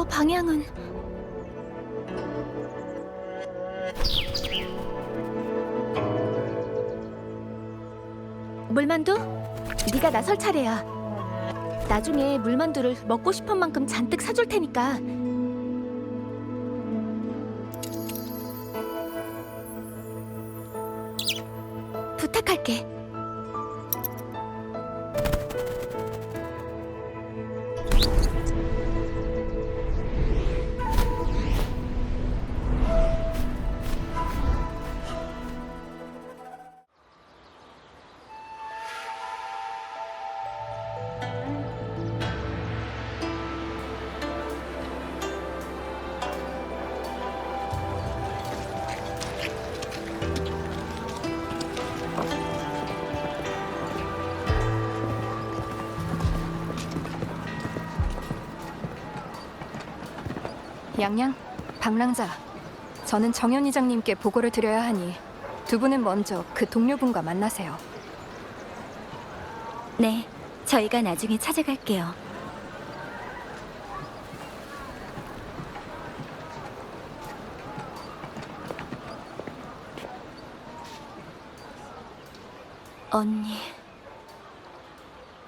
방향은... 물만두? 네가 나설 차례야. 나중에 물만두를 먹고 싶은 만큼 잔뜩 사줄 테니까. 부탁할게. 양양, 방랑자, 저는 정현 이장님께 보고를 드려야 하니 두 분은 먼저 그 동료분과 만나세요. 네, 저희가 나중에 찾아갈게요.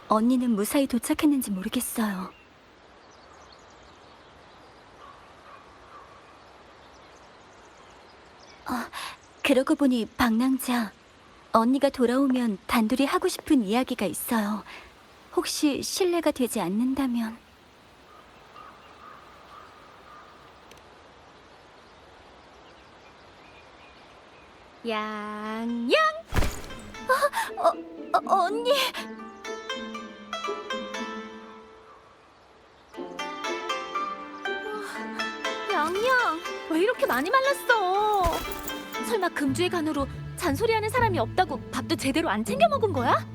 언니는 무사히 도착했는지 모르겠어요. 그러고 보니 방랑자, 언니가 돌아오면 단둘이 하고 싶은 이야기가 있어요. 혹시 실례가 되지 않는다면... 양양! 언니! 양양, 왜 이렇게 많이 말랐어? 설마 금주의 간으로 잔소리하는 사람이 없다고 밥도 제대로 안 챙겨 먹은 거야?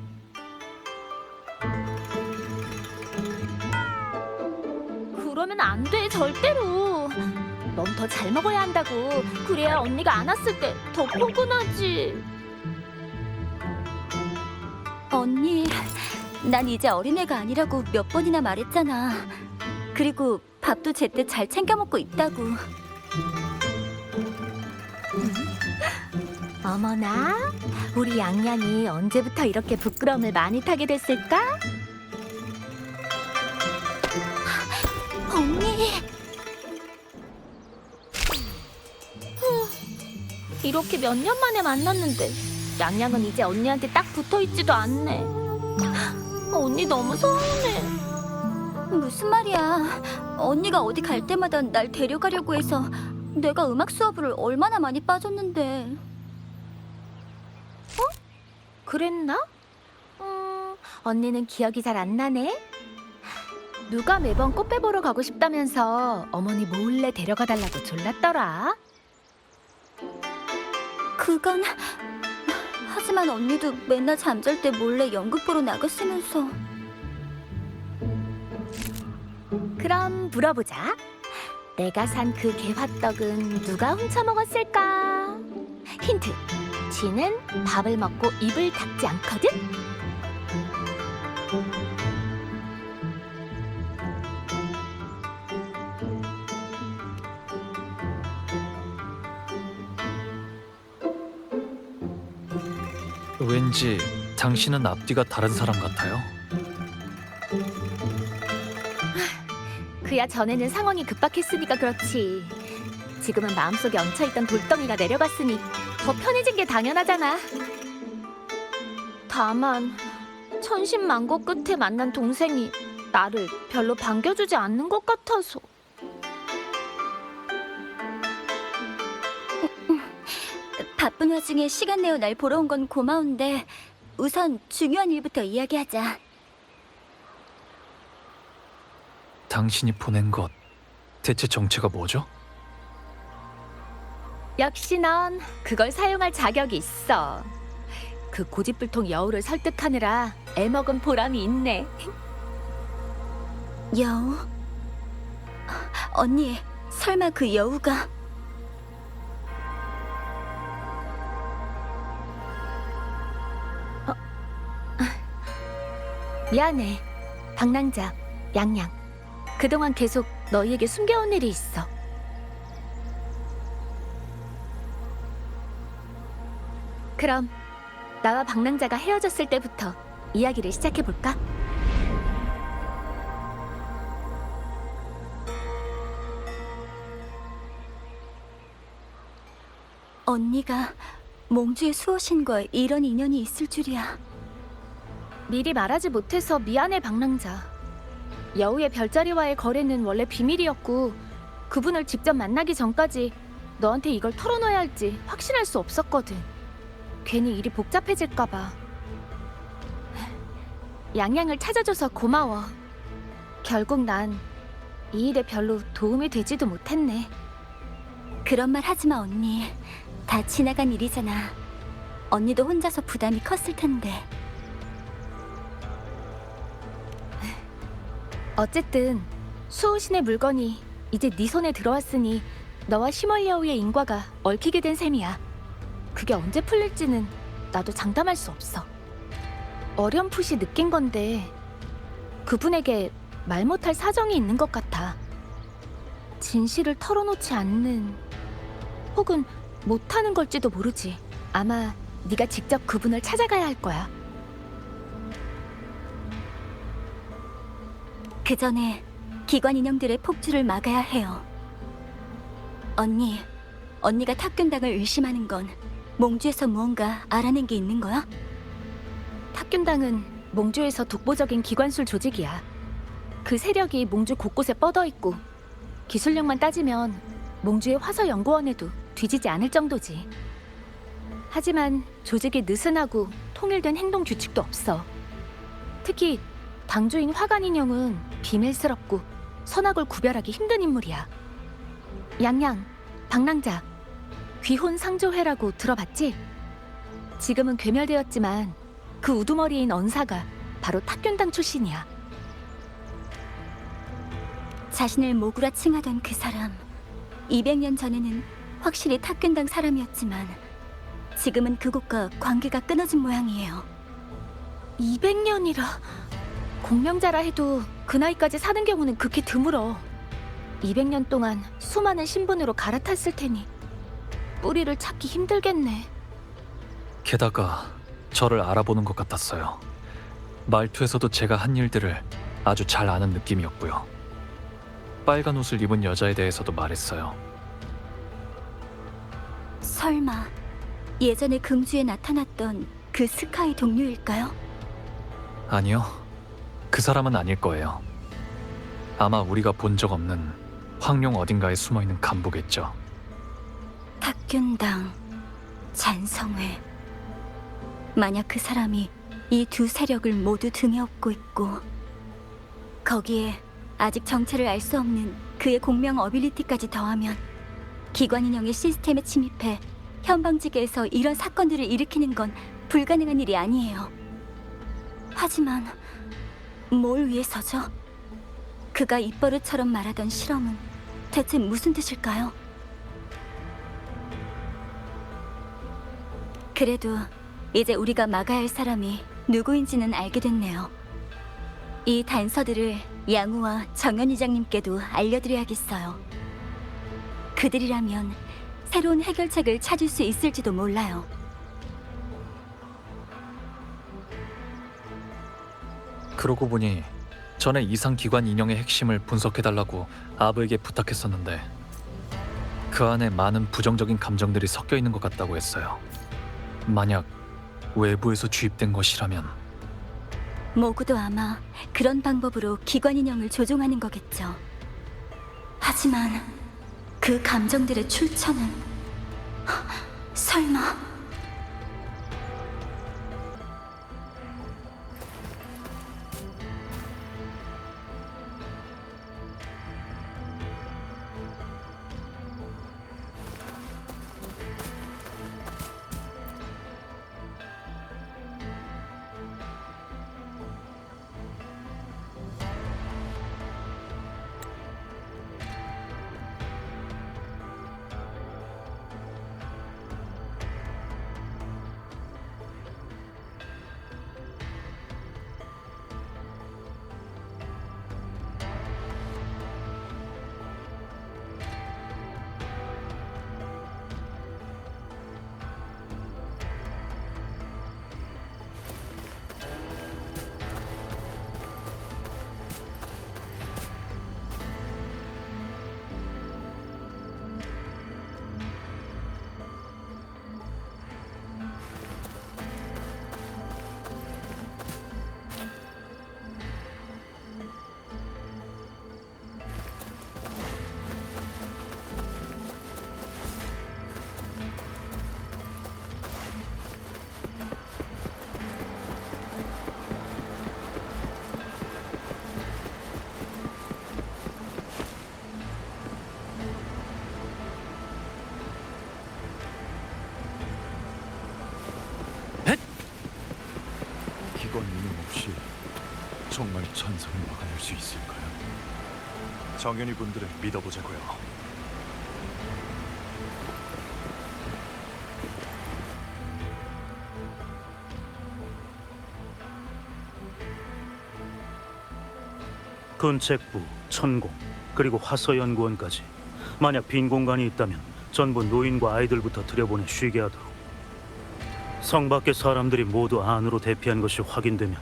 그러면 안 돼, 절대로. 넌 더 잘 먹어야 한다고. 그래야 언니가 안 왔을 때 더 포근하지. 언니, 난 이제 어린애가 아니라고 몇 번이나 말했잖아. 그리고 밥도 제때 잘 챙겨 먹고 있다고. 어머나, 우리 양양이 언제부터 이렇게 부끄러움을 많이 타게 됐을까? 언니! 이렇게 몇 년 만에 만났는데 양양은 이제 언니한테 딱 붙어있지도 않네. 언니 너무 서운해. 무슨 말이야. 언니가 어디 갈 때마다 날 데려가려고 해서 내가 음악 수업을 얼마나 많이 빠졌는데. 그랬나? 언니는 기억이 잘 안 나네. 누가 매번 꽃배 보러 가고 싶다면서 어머니 몰래 데려가 달라고 졸랐더라. 그건... 하지만 언니도 맨날 잠잘 때 몰래 연극 보러 나갔으면서. 그럼 물어보자. 내가 산 그 개화떡은 누가 훔쳐 먹었을까? 힌트. 쥐는 밥을 먹고 입을 닫지 않거든? 왠지 당신은 앞뒤가 다른 사람 같아요. 그야 전에는 상황이 급박했으니까 그렇지. 지금은 마음속에 얹혀있던 돌덩이가 내려갔으니 더 편해진 게 당연하잖아. 다만 천신만고 끝에 만난 동생이 나를 별로 반겨주지 않는 것 같아서. 바쁜 와중에 시간 내어 날 보러 온 건 고마운데 우선 중요한 일부터 이야기하자. 당신이 보낸 것 대체 정체가 뭐죠? 역시 넌 그걸 사용할 자격이 있어. 그 고집불통 여우를 설득하느라 애먹은 보람이 있네. 여우? 언니, 설마 그 여우가... 미안해, 방랑자, 양양. 그동안 계속 너희에게 숨겨온 일이 있어. 그럼 나와 방랑자가 헤어졌을 때부터 이야기를 시작해볼까? 언니가 몽주의 수호신과 이런 인연이 있을 줄이야. 미리 말하지 못해서 미안해, 방랑자. 여우의 별자리와의 거래는 원래 비밀이었고 그분을 직접 만나기 전까지 너한테 이걸 털어놔야 할지 확신할 수 없었거든. 괜히 일이 복잡해질까봐. 양양을 찾아줘서 고마워. 결국 난 이 일에 별로 도움이 되지도 못했네. 그런 말 하지 마, 언니. 다 지나간 일이잖아. 언니도 혼자서 부담이 컸을 텐데. 어쨌든 수호신의 물건이 이제 네 손에 들어왔으니 너와 시멀여우의 인과가 얽히게 된 셈이야. 그게 언제 풀릴지는 나도 장담할 수 없어. 어렴풋이 느낀 건데 그분에게 말 못할 사정이 있는 것 같아. 진실을 털어놓지 않는, 혹은 못하는 걸지도 모르지. 아마 네가 직접 그분을 찾아가야 할 거야. 그 전에 기관 인형들의 폭주를 막아야 해요. 언니가 탁균당을 의심하는 건 몽주에서 무언가 알아낸 게 있는 거야? 탁균당은 몽주에서 독보적인 기관술 조직이야. 그 세력이 몽주 곳곳에 뻗어 있고 기술력만 따지면 몽주의 화서연구원에도 뒤지지 않을 정도지. 하지만 조직이 느슨하고 통일된 행동 규칙도 없어. 특히 당주인 화관 인형은 비밀스럽고 선악을 구별하기 힘든 인물이야. 양양, 방랑자, 귀혼상조회라고 들어봤지? 지금은 괴멸되었지만 그 우두머리인 언사가 바로 탁균당 출신이야. 자신을 모구라 칭하던 그 사람, 200년 전에는 확실히 탁균당 사람이었지만 지금은 그곳과 관계가 끊어진 모양이에요. 200년이라. 공명자라 해도 그 나이까지 사는 경우는 극히 드물어. 200년 동안 수많은 신분으로 갈아탔을 테니 뿌리를 찾기 힘들겠네. 게다가 저를 알아보는 것 같았어요. 말투에서도 제가 한 일들을 아주 잘 아는 느낌이었고요. 빨간 옷을 입은 여자에 대해서도 말했어요. 설마 예전에 금주에 나타났던 그 스카이 동료일까요? 아니요, 그 사람은 아닐 거예요. 아마 우리가 본 적 없는 황룡 어딘가에 숨어있는 간부겠죠. 탁균당, 잔성회. 만약 그 사람이 이 두 세력을 모두 등에 업고 있고 거기에 아직 정체를 알 수 없는 그의 공명 어빌리티까지 더하면 기관 인형의 시스템에 침입해 현방지계에서 이런 사건들을 일으키는 건 불가능한 일이 아니에요. 하지만 뭘 위해서죠? 그가 입버릇처럼 말하던 실험은 대체 무슨 뜻일까요? 그래도 이제 우리가 막아야 할 사람이 누구인지는 알게 됐네요. 이 단서들을 양우와 정연 이장님께도 알려드려야겠어요. 그들이라면 새로운 해결책을 찾을 수 있을지도 몰라요. 그러고 보니 전에 이상기관 인형의 핵심을 분석해달라고 아브에게 부탁했었는데 그 안에 많은 부정적인 감정들이 섞여 있는 것 같다고 했어요. 만약 외부에서 주입된 것이라면 모구도 아마 그런 방법으로 기관 인형을 조종하는 거겠죠. 하지만 그 감정들의 출처는 설마... 기관 인용 없이 정말 천상을 막아낼 수 있을까요? 정연이 분들을 믿어보자고요. 근책부, 천공, 그리고 화서연구원까지 만약 빈 공간이 있다면 전부 노인과 아이들부터 들여보내 쉬게 하도록. 성 밖의 사람들이 모두 안으로 대피한 것이 확인되면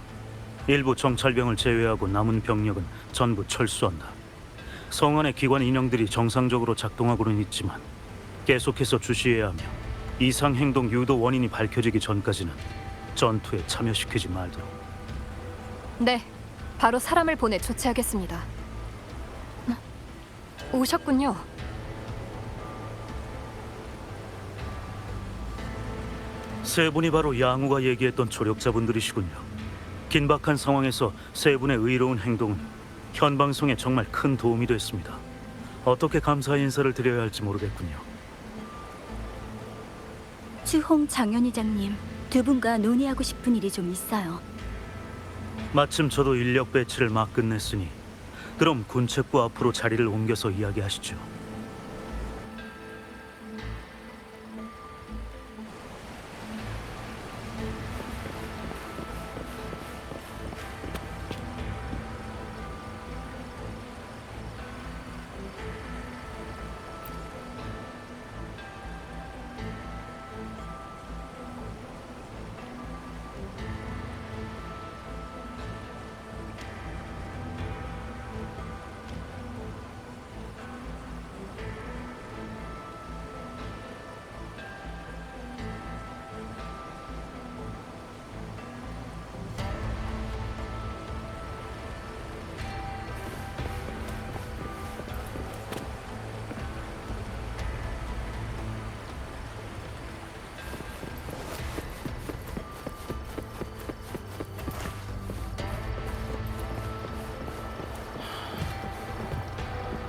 일부 정찰병을 제외하고 남은 병력은 전부 철수한다. 성 안의 기관 인형들이 정상적으로 작동하고는 있지만 계속해서 주시해야 하며 이상 행동 유도 원인이 밝혀지기 전까지는 전투에 참여시키지 말도록. 네, 바로 사람을 보내 조치하겠습니다. 오셨군요. 세 분이 바로 양우가 얘기했던 조력자분들이시군요. 긴박한 상황에서 세 분의 의로운 행동은 현 방송에 정말 큰 도움이 됐습니다. 어떻게 감사 인사를 드려야 할지 모르겠군요. 주홍 장현의장님, 두 분과 논의하고 싶은 일이 좀 있어요. 마침 저도 인력 배치를 막 끝냈으니 그럼 군책부 앞으로 자리를 옮겨서 이야기하시죠.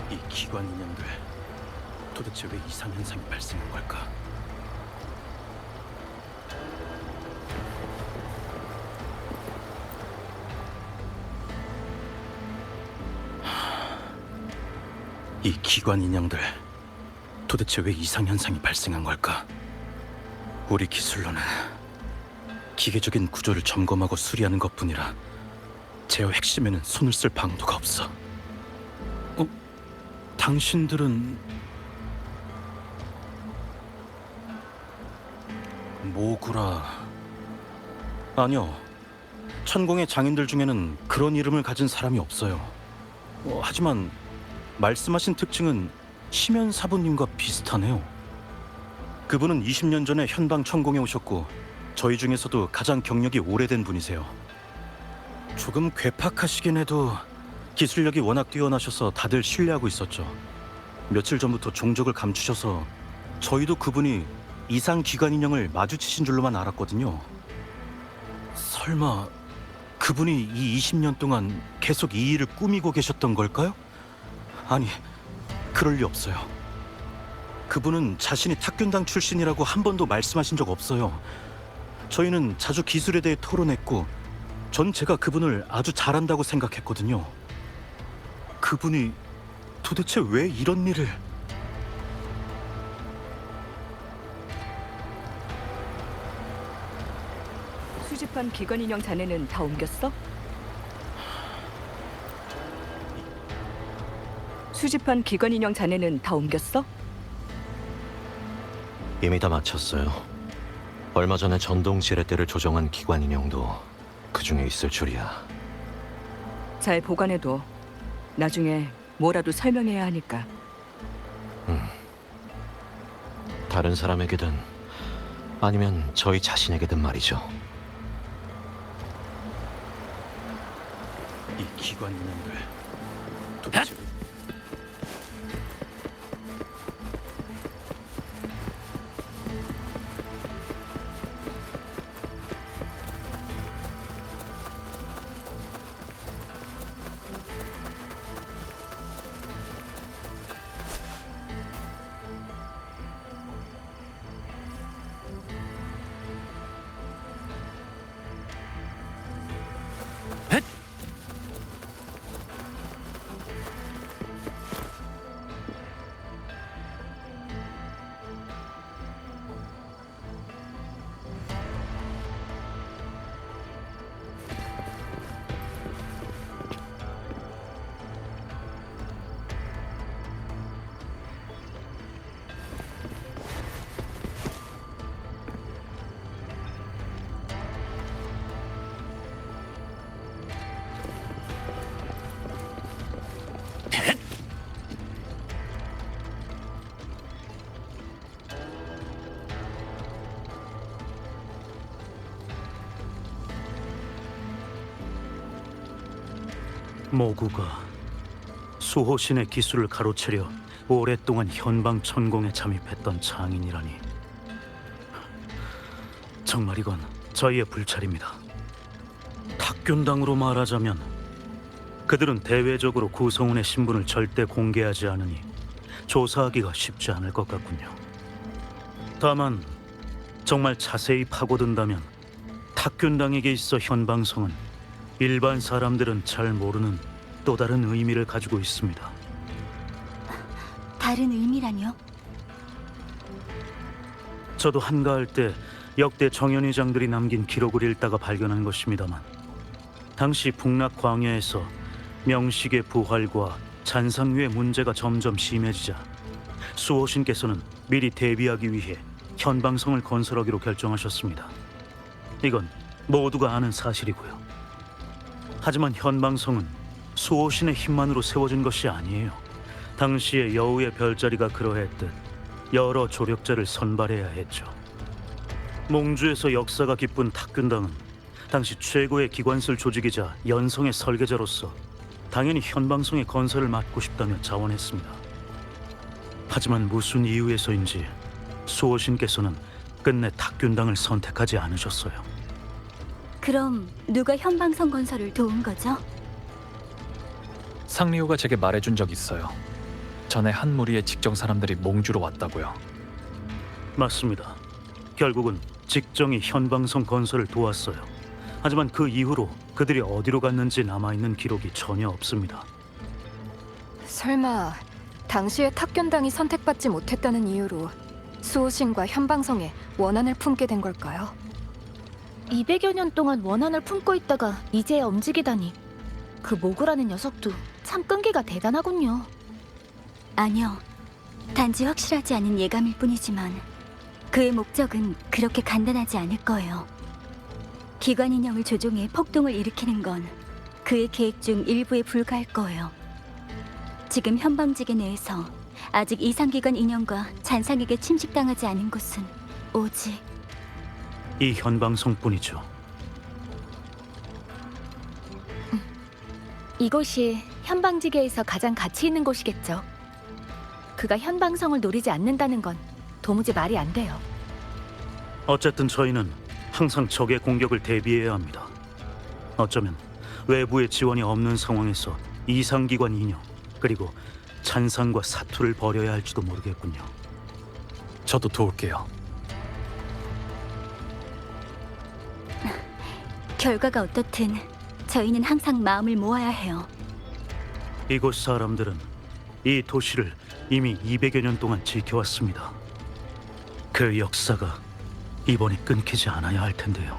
이 기관 인형들 도대체 왜 이상 현상이 발생한 걸까? 이 기관 인형들 도대체 왜 이상 현상이 발생한 걸까? 우리 기술로는 기계적인 구조를 점검하고 수리하는 것뿐이라 제어 핵심에는 손을 쓸 방도가 없어. 당신들은 모구라? 아니요. 천공의 장인들 중에는 그런 이름을 가진 사람이 없어요. 하지만 말씀하신 특징은 심연 사부님과 비슷하네요. 그분은 20년 전에 현방 천공에 오셨고 저희 중에서도 가장 경력이 오래된 분이세요. 조금 괴팍하시긴 해도 기술력이 워낙 뛰어나셔서 다들 신뢰하고 있었죠. 며칠 전부터 종적을 감추셔서 저희도 그분이 이상 기관 인형을 마주치신 줄로만 알았거든요. 설마 그분이 이 20년 동안 계속 이 일을 꾸미고 계셨던 걸까요? 아니, 그럴 리 없어요. 그분은 자신이 탁균당 출신이라고 한 번도 말씀하신 적 없어요. 저희는 자주 기술에 대해 토론했고 전 제가 그분을 아주 잘한다고 생각했거든요. 그분이 도대체 왜 이런 일을... 수집한 기관 인형 자네는 다 옮겼어? 수집한 기관 인형 자네는 다 옮겼어? 이미 다 마쳤어요. 얼마 전에 전동 지렛대를 조정한 기관 인형도 그 중에 있을 줄이야. 잘 보관해둬. 나중에 뭐라도 설명해야 하니까. 다른 사람에게든 아니면 저희 자신에게든 말이죠. 이 기관 인형들 도대체 모구가 수호신의 기술을 가로채려 오랫동안 현방 천공에 잠입했던 장인이라니. 정말 이건 저희의 불찰입니다. 탁균당으로 말하자면 그들은 대외적으로 구성원의 신분을 절대 공개하지 않으니 조사하기가 쉽지 않을 것 같군요. 다만 정말 자세히 파고든다면 탁균당에게 있어 현방성은 일반 사람들은 잘 모르는 또 다른 의미를 가지고 있습니다. 다른 의미라뇨? 저도 한가할 때 역대 정연회장들이 남긴 기록을 읽다가 발견한 것입니다만, 당시 북락 광야에서 명식의 부활과 잔상류의 문제가 점점 심해지자 수호신께서는 미리 대비하기 위해 현방성을 건설하기로 결정하셨습니다. 이건 모두가 아는 사실이고요. 하지만 현방성은 수호신의 힘만으로 세워진 것이 아니에요. 당시의 여우의 별자리가 그러했듯 여러 조력자를 선발해야 했죠. 몽주에서 역사가 깊은 탁균당은 당시 최고의 기관술 조직이자 연성의 설계자로서 당연히 현방성의 건설을 맡고 싶다며 자원했습니다. 하지만 무슨 이유에서인지 수호신께서는 끝내 탁균당을 선택하지 않으셨어요. 그럼 누가 현방성 건설을 도운 거죠? 상리호가 제게 말해준 적 있어요. 전에 한 무리의 직정 사람들이 몽주로 왔다고요. 맞습니다. 결국은 직정이 현방성 건설을 도왔어요. 하지만 그 이후로 그들이 어디로 갔는지 남아있는 기록이 전혀 없습니다. 설마 당시에 탁균당이 선택받지 못했다는 이유로 수호신과 현방성에 원한을 품게 된 걸까요? 200여 년 동안 원한을 품고 있다가 이제야 움직이다니. 그 모구라는 녀석도 참 끈기가 대단하군요. 아니요. 단지 확실하지 않은 예감일 뿐이지만 그의 목적은 그렇게 간단하지 않을 거예요. 기관 인형을 조종해 폭동을 일으키는 건 그의 계획 중 일부에 불과할 거예요. 지금 현방지계 내에서 아직 이상기관 인형과 잔상에게 침식당하지 않은 곳은 오직 이 현방성뿐이죠. 이곳이 현방지계에서 가장 가치 있는 곳이겠죠. 그가 현방성을 노리지 않는다는 건 도무지 말이 안 돼요. 어쨌든 저희는 항상 적의 공격을 대비해야 합니다. 어쩌면 외부의 지원이 없는 상황에서 이상기관 인형 그리고 잔상과 사투를 벌여야 할지도 모르겠군요. 저도 도울게요. 결과가 어떻든 저희는 항상 마음을 모아야 해요. 이곳 사람들은 이 도시를 이미 200여 년 동안 지켜왔습니다. 그 역사가 이번에 끊기지 않아야 할 텐데요.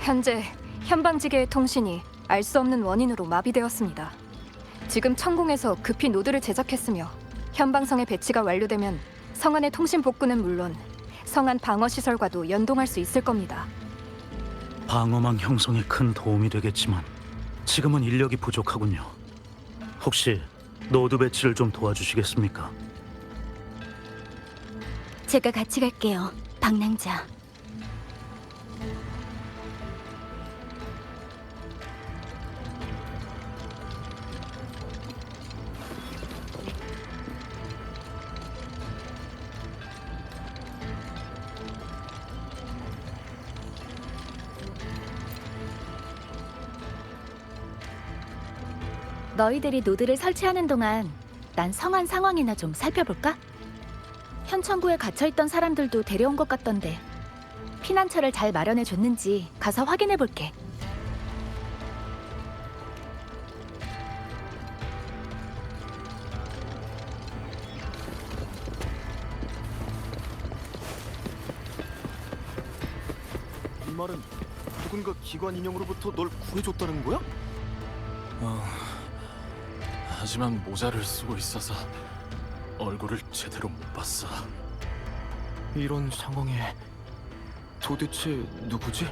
현재 현방지계의 통신이 알 수 없는 원인으로 마비되었습니다. 지금 천공에서 급히 노드를 제작했으며 현방성의 배치가 완료되면 성안의 통신 복구는 물론 성안 방어 시설과도 연동할 수 있을 겁니다. 방어망 형성에 큰 도움이 되겠지만 지금은 인력이 부족하군요. 혹시 노드 배치를 좀 도와주시겠습니까? 제가 같이 갈게요, 방랑자. 너희들이 노드를 설치하는 동안 난 성안 상황이나 좀 살펴볼까? 현천구에 갇혀있던 사람들도 데려온 것 같던데 피난처를 잘 마련해줬는지 가서 확인해볼게. 이 말은 누군가 기관 인형으로부터 널 구해줬다는 거야? 하지만 모자를 쓰고 있어서 얼굴을 제대로 못 봤어. 이런 상황에 도대체 누구지?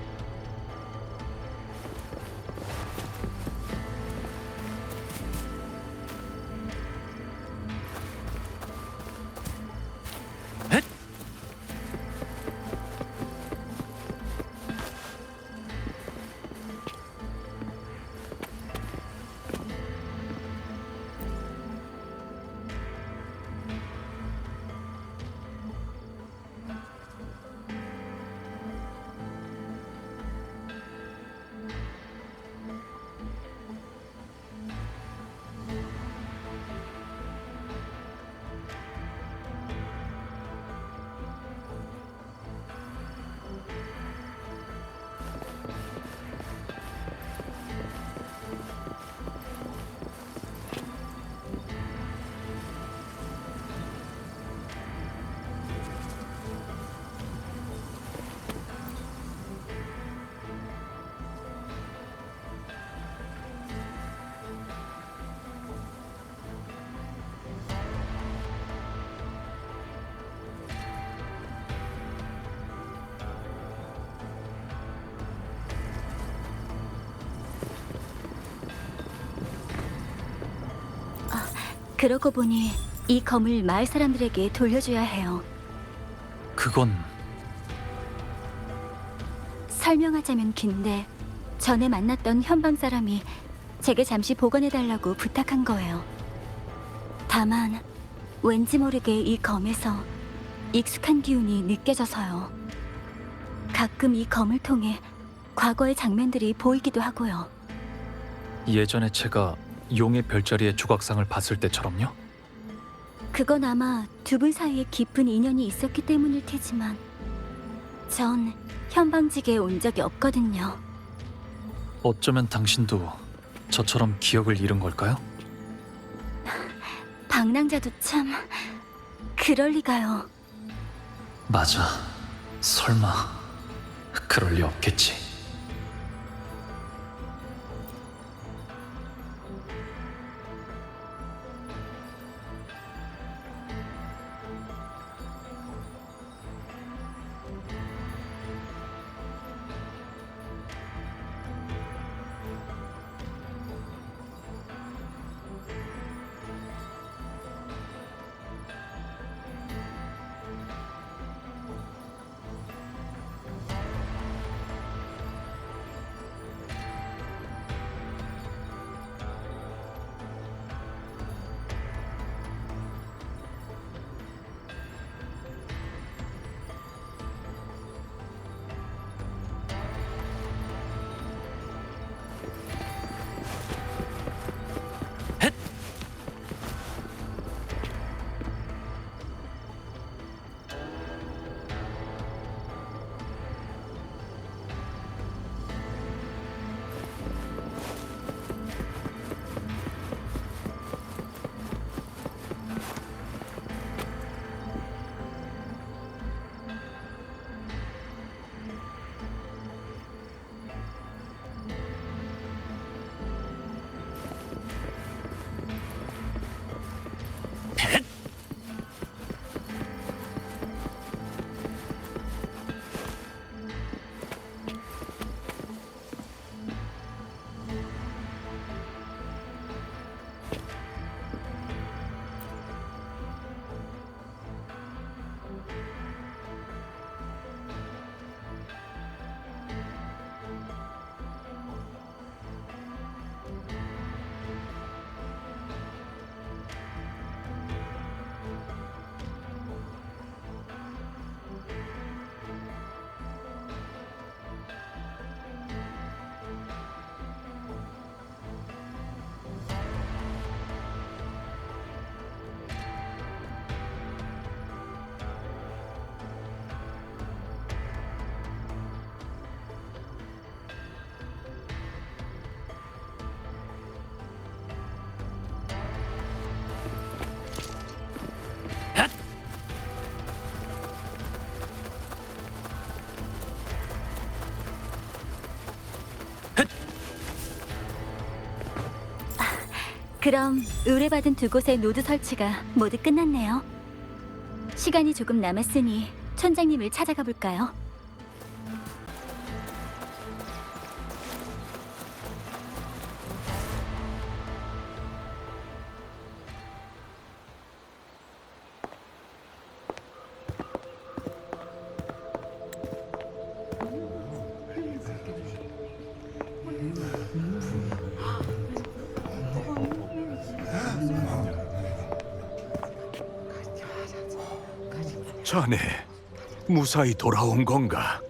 그러고 보니 이 검을 마을 사람들에게 돌려줘야 해요. 그건 설명하자면 긴데 전에 만났던 현방 사람이 제게 잠시 보관해달라고 부탁한 거예요. 다만 왠지 모르게 이 검에서 익숙한 기운이 느껴져서요. 가끔 이 검을 통해 과거의 장면들이 보이기도 하고요. 예전에 제가 용의 별자리의 조각상을 봤을 때처럼요? 그건 아마 두 분 사이에 깊은 인연이 있었기 때문일 테지만 전 현방직에 온 적이 없거든요. 어쩌면 당신도 저처럼 기억을 잃은 걸까요? 방랑자도 참... 그럴 리가요. 맞아. 설마 그럴 리 없겠지. 그럼 의뢰받은 두 곳의 노드 설치가 모두 끝났네요. 시간이 조금 남았으니 촌장님을 찾아가 볼까요? 자네, 무사히 돌아온 건가?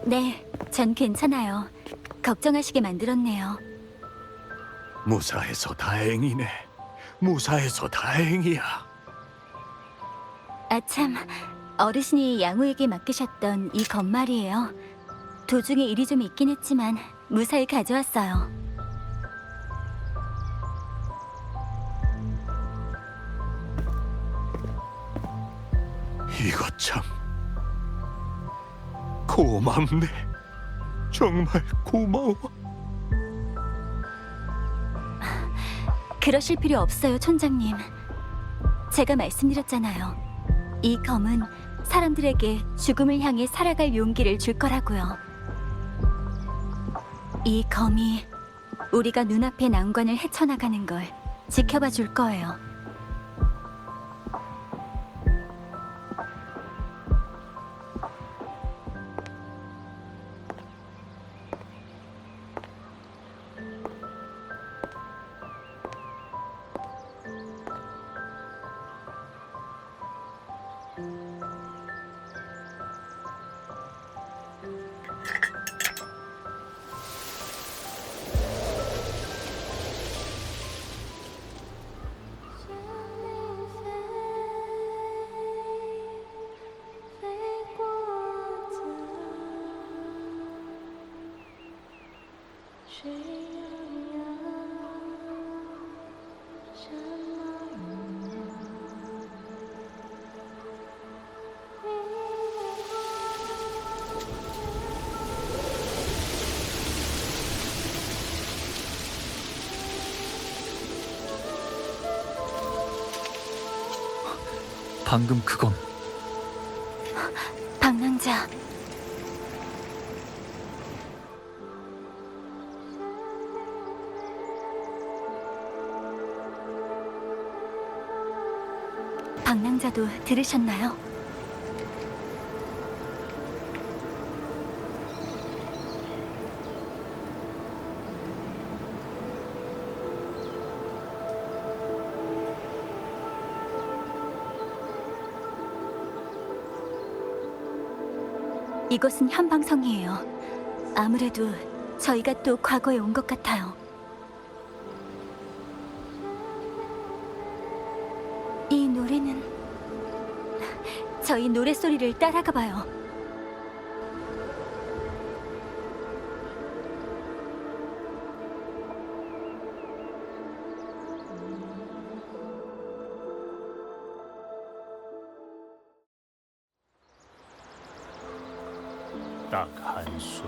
네, 전 괜찮아요. 걱정하시게 만들었네요. 무사해서 다행이네. 무사해서 다행이야. 아참, 어르신이 양우에게 맡기셨던 이 검 말이에요. 도중에 일이 좀 있긴 했지만 무사히 가져왔어요. 이거 참 고맙네. 정말 고마워. 그러실 필요 없어요, 촌장님. 제가 말씀드렸잖아요. 이 검은 사람들에게 죽음을 향해 살아갈 용기를 줄 거라고요. 이 검이 우리가 눈앞의 난관을 헤쳐나가는 걸 지켜봐 줄 거예요. 방금 그건 방랑자. 방랑자도 들으셨나요? 이곳은 현방성이에요. 아무래도 저희가 또 과거에 온 것 같아요. 이 노래는 저희 노랫소리를 따라가 봐요. 딱 한 수.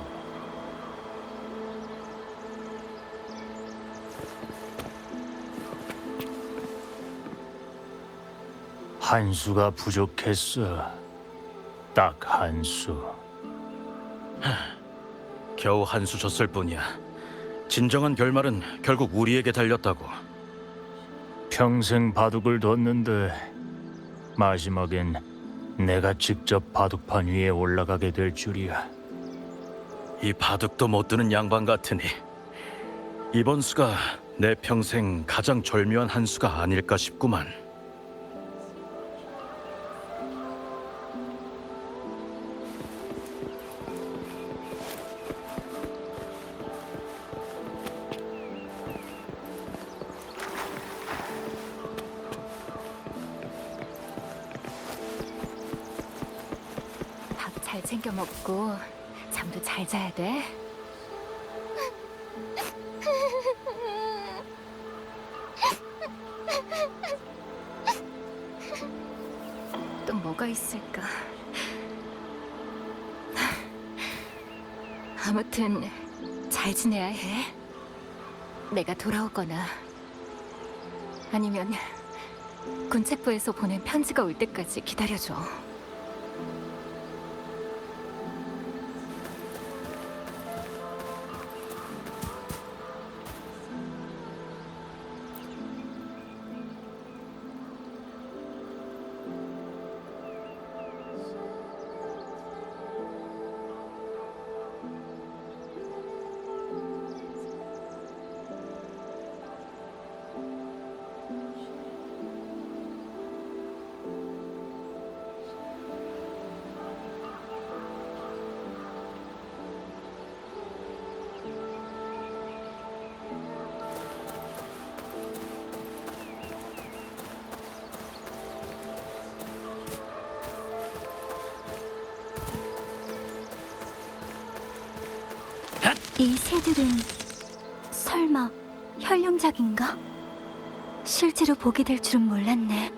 한 수가 부족했어. 딱 한 수. 겨우 한 수 줬을 뿐이야. 진정한 결말은 결국 우리에게 달렸다고. 평생 바둑을 뒀는데 마지막엔 내가 직접 바둑판 위에 올라가게 될 줄이야. 이 바둑도 못 두는 양반 같으니 이번 수가 내 평생 가장 절묘한 한 수가 아닐까 싶구만. 밥 잘 챙겨 먹고 잠도 잘 자야 돼. 또 뭐가 있을까? 아무튼 잘 지내야 해. 내가 돌아오거나 아니면 군책부에서 보낸 편지가 올 때까지 기다려줘. 이 새들은 설마 현룡작인가? 실제로 보게 될 줄은 몰랐네.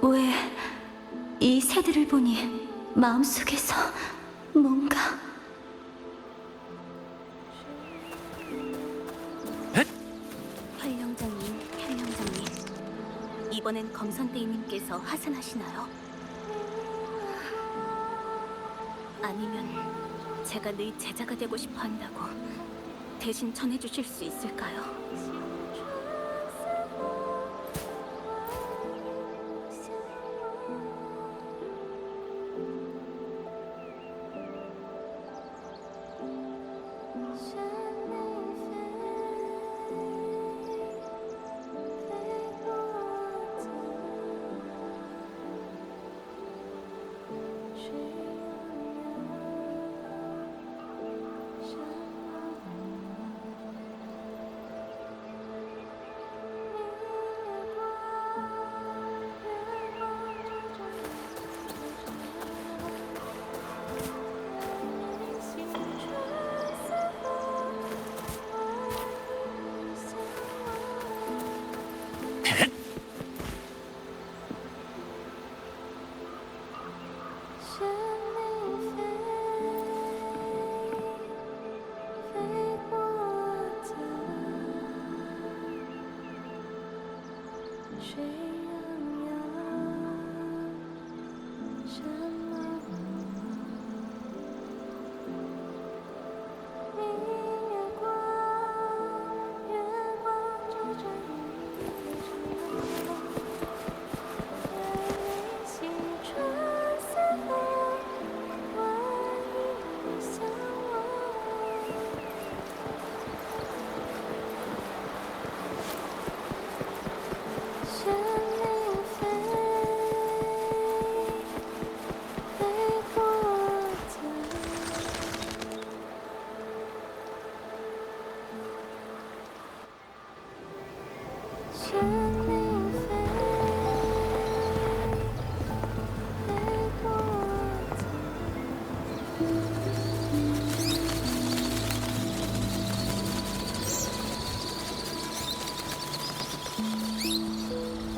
왜 이 새들을 보니 마음속에서 뭔가... 현룡장님, 현룡장님, 이번엔 검선대인님께서 하산하시나요? 아니면 제가 늘 제자가 되고 싶어 한다고 대신 전해주실 수 있을까요?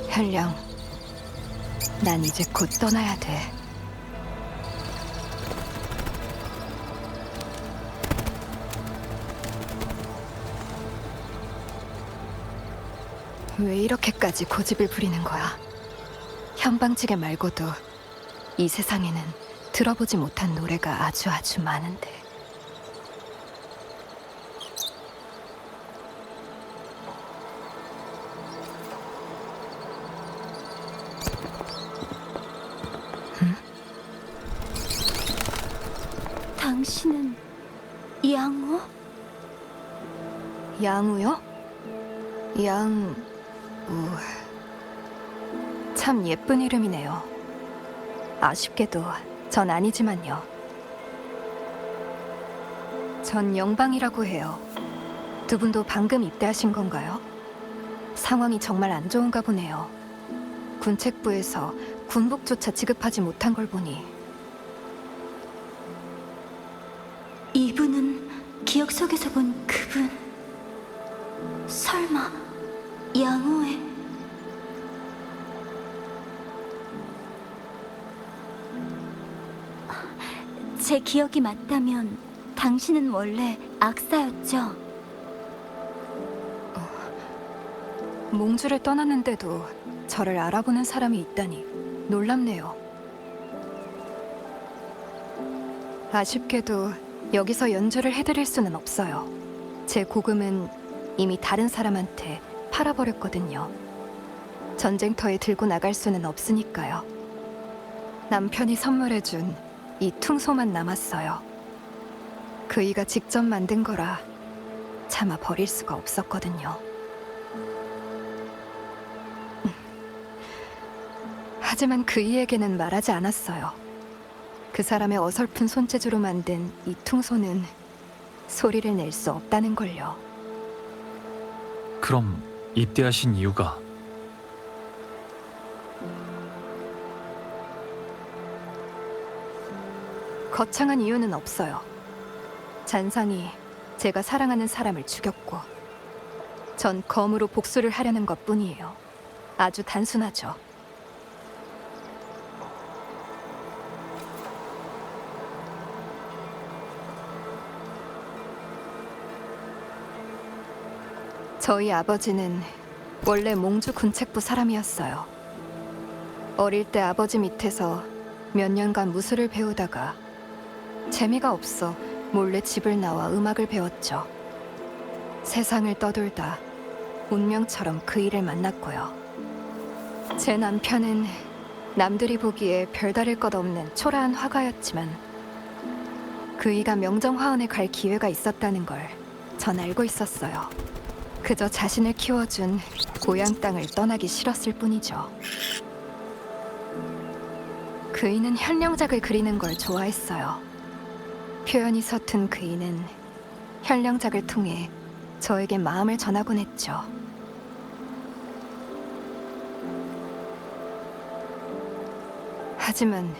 현령, 난 이제 곧 떠나야 돼. 왜 이렇게까지 고집을 부리는 거야? 현방지게 말고도 이 세상에는 들어보지 못한 노래가 아주 많은데. 당신은 양호? 양우요? 양우... 참 예쁜 이름이네요. 아쉽게도 전 아니지만요. 전 영방이라고 해요. 두 분도 방금 입대하신 건가요? 상황이 정말 안 좋은가 보네요. 군책부에서 군복조차 지급하지 못한 걸 보니. 이분은 기억 속에서 본 그분. 설마 양호의... 제 기억이 맞다면 당신은 원래 악사였죠? 몽주를 떠났는데도 저를 알아보는 사람이 있다니 놀랍네요. 아쉽게도 여기서 연주를 해드릴 수는 없어요. 제 고금은 이미 다른 사람한테 팔아버렸거든요. 전쟁터에 들고 나갈 수는 없으니까요. 남편이 선물해준 이 퉁소만 남았어요. 그이가 직접 만든 거라 차마 버릴 수가 없었거든요. 하지만 그이에게는 말하지 않았어요. 그 사람의 어설픈 손재주로 만든 이 퉁소는 소리를 낼 수 없다는 걸요. 그럼 입대하신 이유가? 거창한 이유는 없어요. 잔상이 제가 사랑하는 사람을 죽였고 전 검으로 복수를 하려는 것뿐이에요. 아주 단순하죠. 저희 아버지는 원래 몽주 군책부 사람이었어요. 어릴 때 아버지 밑에서 몇 년간 무술을 배우다가 재미가 없어 몰래 집을 나와 음악을 배웠죠. 세상을 떠돌다 운명처럼 그 일을 만났고요. 제 남편은 남들이 보기에 별다를 것 없는 초라한 화가였지만 그이가 명정화원에 갈 기회가 있었다는 걸 전 알고 있었어요. 그저 자신을 키워준 고향 땅을 떠나기 싫었을 뿐이죠. 그이는 현령작을 그리는 걸 좋아했어요. 표현이 서툰 그이는 현령작을 통해 저에게 마음을 전하곤 했죠. 하지만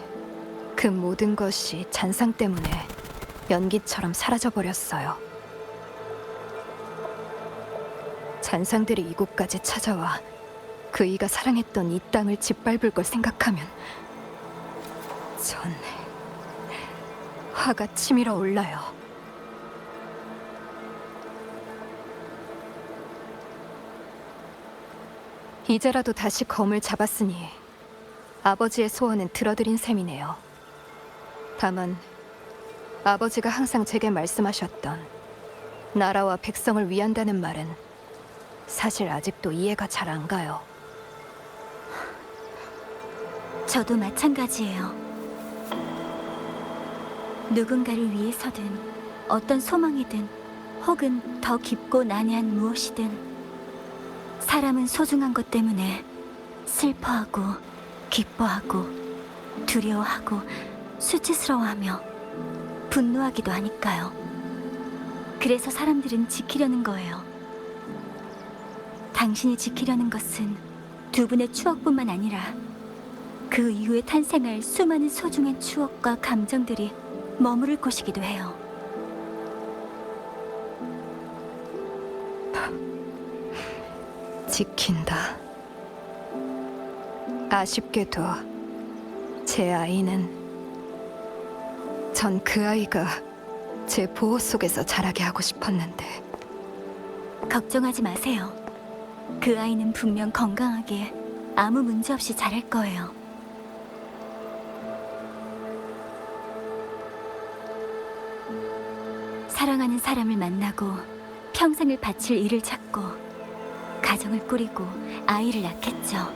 그 모든 것이 잔상 때문에 연기처럼 사라져버렸어요. 잔상들이 이곳까지 찾아와 그이가 사랑했던 이 땅을 짓밟을 걸 생각하면 전 화가 치밀어 올라요. 이제라도 다시 검을 잡았으니 아버지의 소원은 들어드린 셈이네요. 다만 아버지가 항상 제게 말씀하셨던 나라와 백성을 위한다는 말은 사실 아직도 이해가 잘 안 가요. 저도 마찬가지예요. 누군가를 위해서든 어떤 소망이든 혹은 더 깊고 난해한 무엇이든 사람은 소중한 것 때문에 슬퍼하고 기뻐하고 두려워하고 수치스러워하며 분노하기도 하니까요. 그래서 사람들은 지키려는 거예요. 당신이 지키려는 것은 두 분의 추억뿐만 아니라 그 이후에 탄생할 수많은 소중한 추억과 감정들이 머무를 곳이기도 해요. 지킨다. 아쉽게도 제 아이는 전 그 아이가 제 보호 속에서 자라게 하고 싶었는데 걱정하지 마세요. 그 아이는 분명 건강하게 아무 문제 없이 자랄 거예요. 사랑하는 사람을 만나고 평생을 바칠 일을 찾고 가정을 꾸리고 아이를 낳겠죠.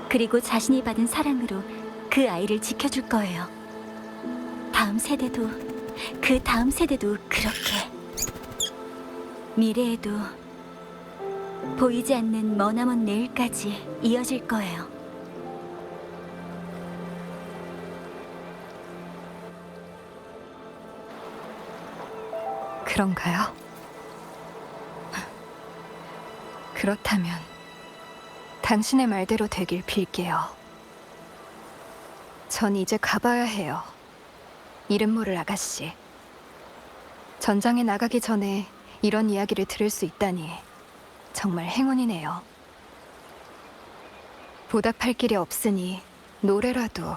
그리고 자신이 받은 사랑으로 그 아이를 지켜줄 거예요. 다음 세대도 그 다음 세대도 그렇게. 미래에도 보이지 않는 머나먼 내일까지 이어질 거예요. 그런가요? 그렇다면 당신의 말대로 되길 빌게요. 전 이제 가봐야 해요. 이름 모를 아가씨. 전장에 나가기 전에 이런 이야기를 들을 수 있다니 정말 행운이네요. 보답할 길이 없으니 노래라도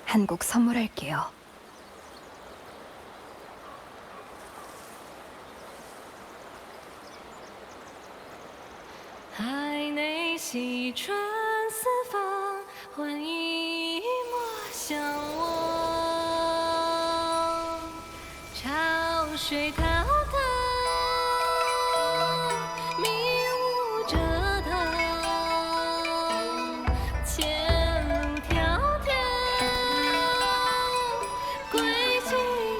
한 곡 선물할게요.海内西川四方，换一抹相望。潮水滔滔，迷雾遮挡，前路迢迢，归期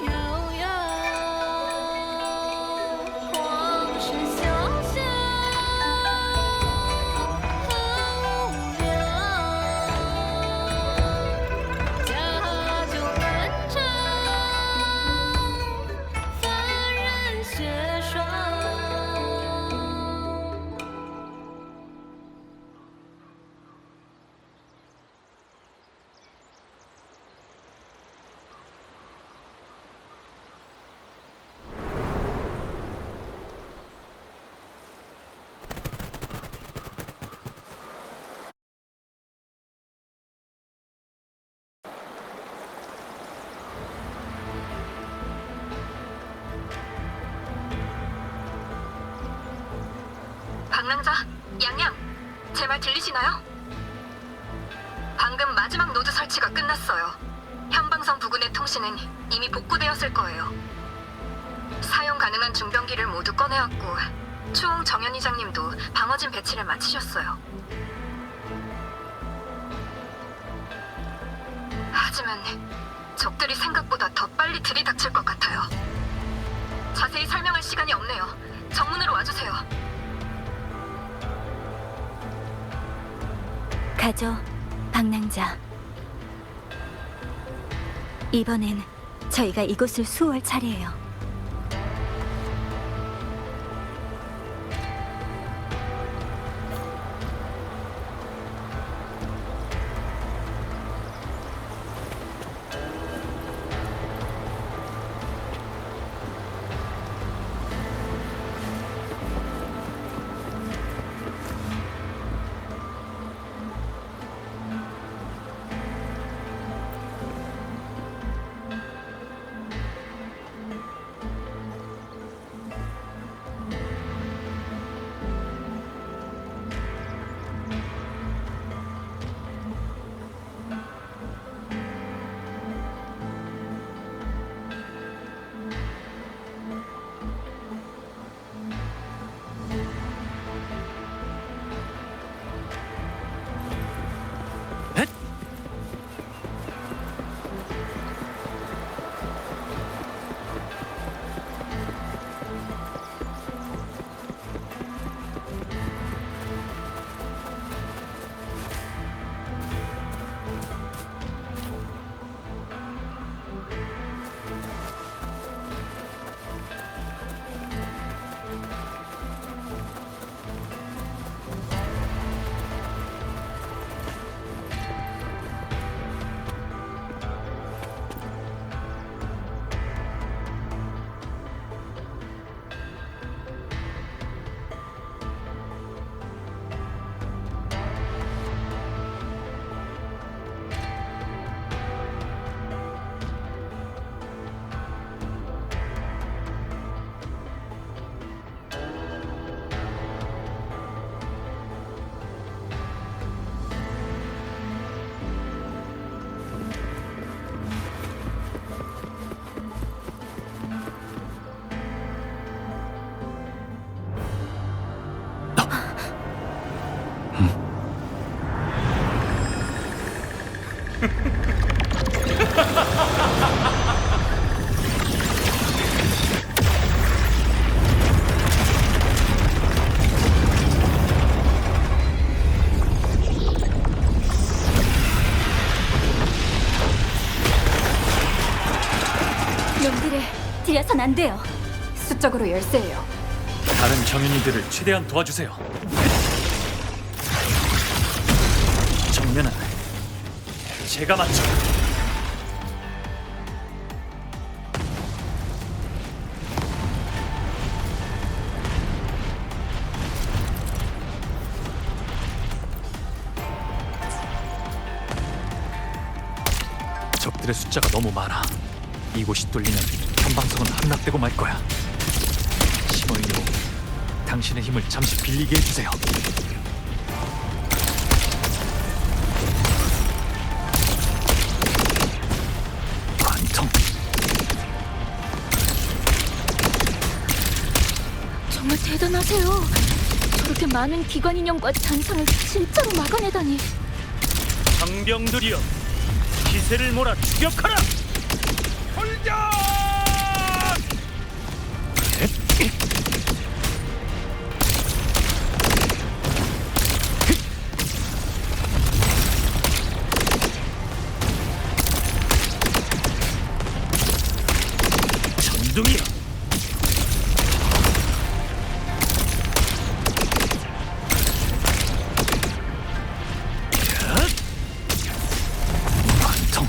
遥遥，往事潇潇。방랑자, 양양, 제 말 들리시나요? 방금 마지막 노드 설치가 끝났어요. 현방성 부근의 통신은 이미 복구되었을 거예요. 사용 가능한 중병기를 모두 꺼내왔고 추홍 정연이장님도 방어진 배치를 마치셨어요. 하지만 적들이 생각보다 더 빨리 들이닥칠 것 같아요. 자세히 설명할 시간이 없네요. 정문으로 와주세요. 가죠, 방랑자. 이번엔 저희가 이곳을 수호할 차례예요. 놈들을 들여선 안 돼요. 수적으로 열세예요. 다른 정인이들을 최대한 도와주세요. 정면은 제가 맞죠. 적들의 숫자가 너무 많아. 이곳이 뚫리면 현방성은 함락되고 말 거야. 시모이로 당신의 힘을 잠시 빌리게 해주세요. 관통. 정말 대단하세요. 저렇게 많은 기관 인형과 잔상을 진짜로 막아내다니. 장병들이여, 기세를 몰아 추격하라! 전둥이야! 관통.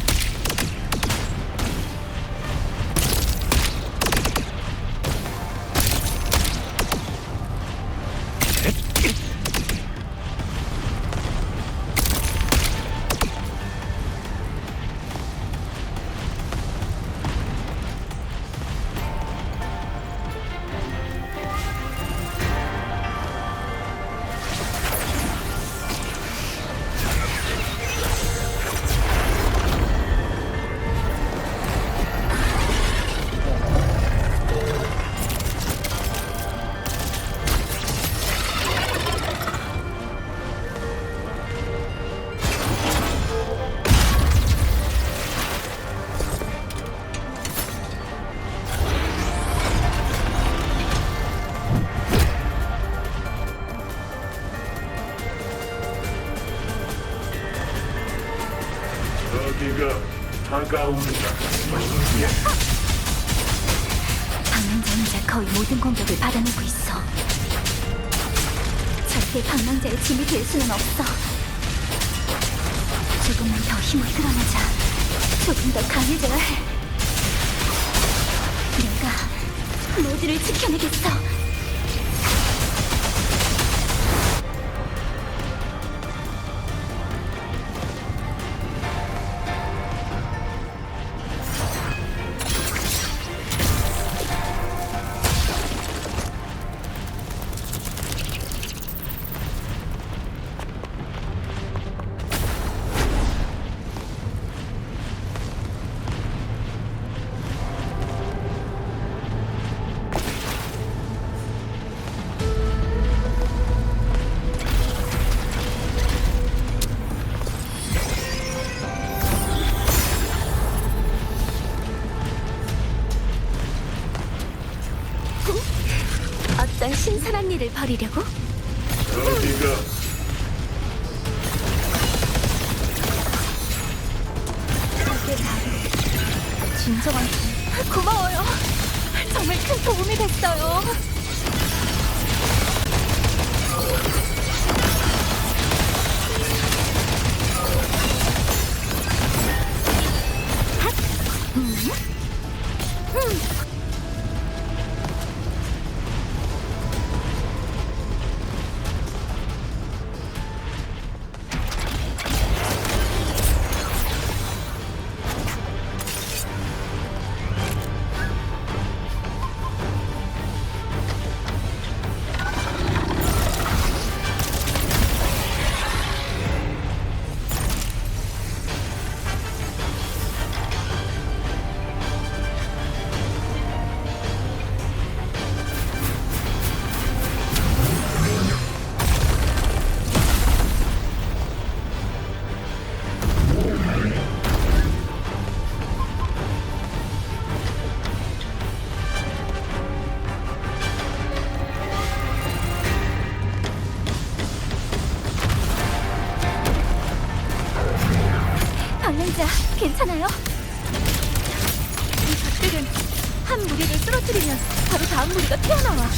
방랑자 혼자 거의 모든 공격을 받아내고 있어. 절대 방랑자의 짐이 될 수는 없어. 조금만 더 힘을 끌어내자. 조금 더 강해져야 해. 내가 모두를 지켜내겠어. 어떤 신선한 일을 벌이려고? 진정한 고마워요. 정말 큰 도움이 됐어요. 방랑자, 괜찮아요? 이 적들은 한 무리를 쓰러뜨리면 바로 다음 무리가 튀어나와.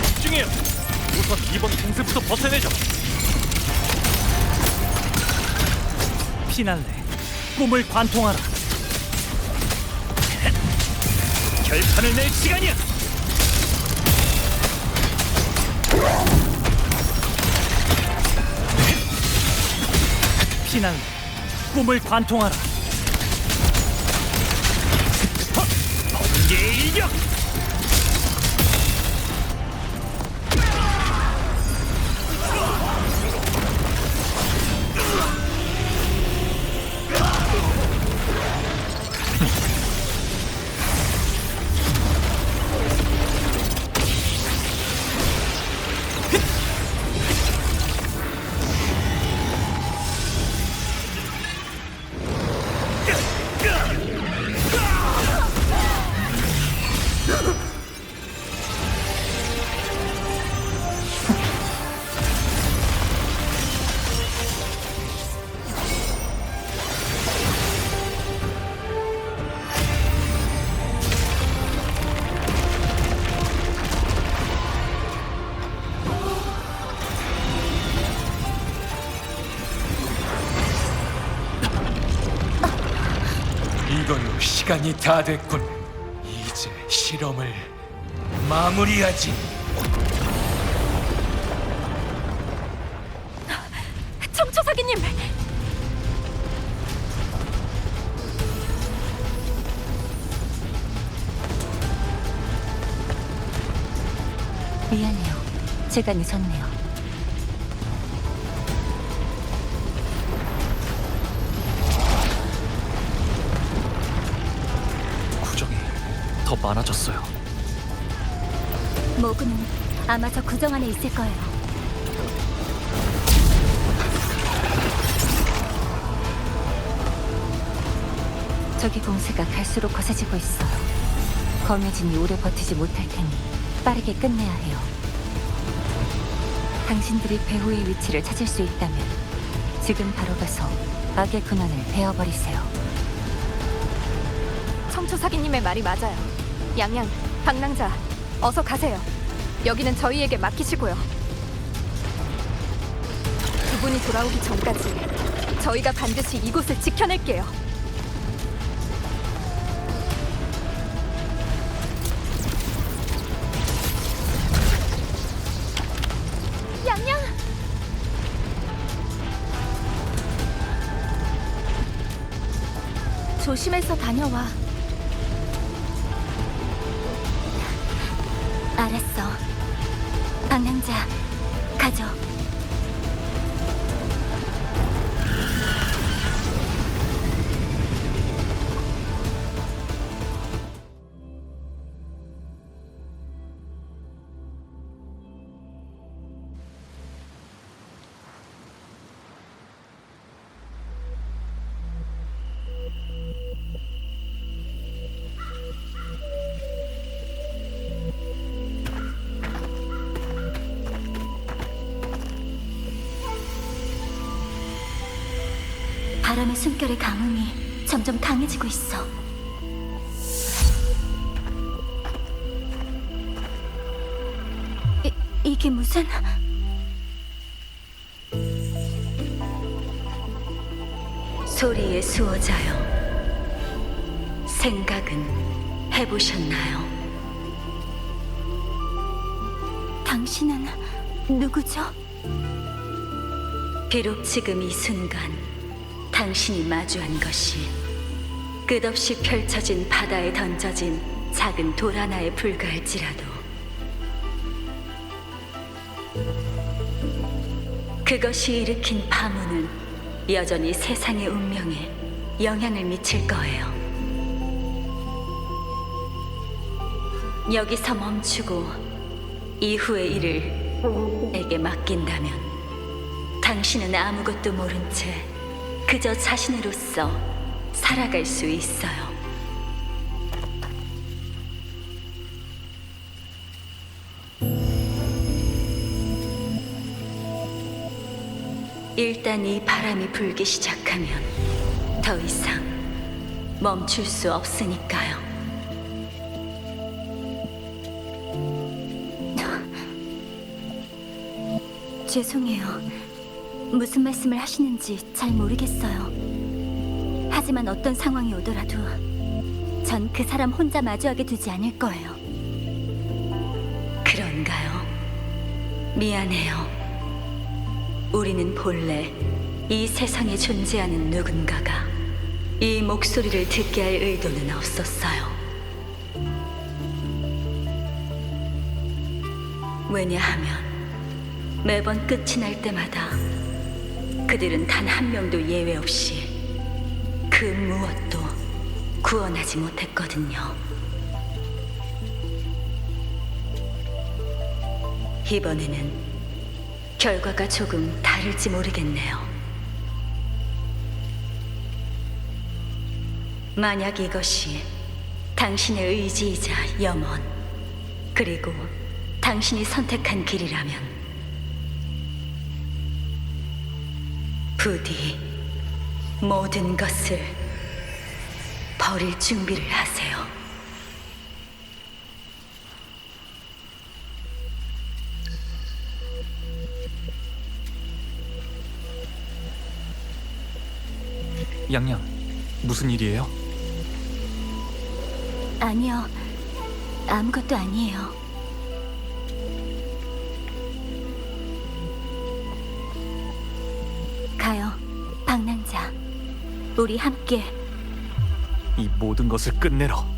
집중해요. 우선 이번 공세부터 벗어내죠. 피날레, 꿈을 관통하라. 결판을 낼 시간이야. 피날레, 꿈을 관통하라. 번개의 일격. 이걸로 시간이 다 됐군. 이제 실험을 마무리하지. 청초사기님! 미안해요. 제가 늦었네요. 구정이 더 많아졌어요. 모구는 아마 저 구정 안에 있을 거예요. 저기 공세가 갈수록 거세지고 있어요. 검해진이 오래 버티지 못할 테니 빠르게 끝내야 해요. 당신들이 배후의 위치를 찾을 수 있다면 지금 바로 가서 악의 근원을 베어버리세요. 황초 사기님의 말이 맞아요. 양양, 방랑자, 어서 가세요. 여기는 저희에게 맡기시고요. 두 분이 돌아오기 전까지 저희가 반드시 이곳을 지켜낼게요. 양양! 조심해서 다녀와. 알았어. 방랑자, 가죠. 바람의 숨결의 감흥이 점점 강해지고 있어. 이게 무슨... 소리의 수호자여, 생각은 해보셨나요? 당신은 누구죠? 비록 지금 이 순간 당신이 마주한 것이 끝없이 펼쳐진 바다에 던져진 작은 돌 하나에 불과할지라도 그것이 일으킨 파문은 여전히 세상의 운명에 영향을 미칠 거예요. 여기서 멈추고 이후의 일을 에게 맡긴다면 당신은 아무것도 모른 채 그저 자신으로서 살아갈 수 있어요. 일단 이 바람이 불기 시작하면 더 이상 멈출 수 없으니까요. 죄송해요. 무슨 말씀을 하시는지 잘 모르겠어요. 하지만 어떤 상황이 오더라도 전 그 사람 혼자 마주하게 두지 않을 거예요. 그런가요? 미안해요. 우리는 본래 이 세상에 존재하는 누군가가 이 목소리를 듣게 할 의도는 없었어요. 왜냐하면 매번 끝이 날 때마다 그들은 단 한 명도 예외 없이 그 무엇도 구원하지 못했거든요. 이번에는 결과가 조금 다를지 모르겠네요. 만약 이것이 당신의 의지이자 염원, 그리고 당신이 선택한 길이라면 부디 모든 것을 버릴 준비를 하세요. 양양, 무슨 일이에요? 아니요, 아무것도 아니에요. 가요, 방랑자. 우리 함께 이 모든 것을 끝내러.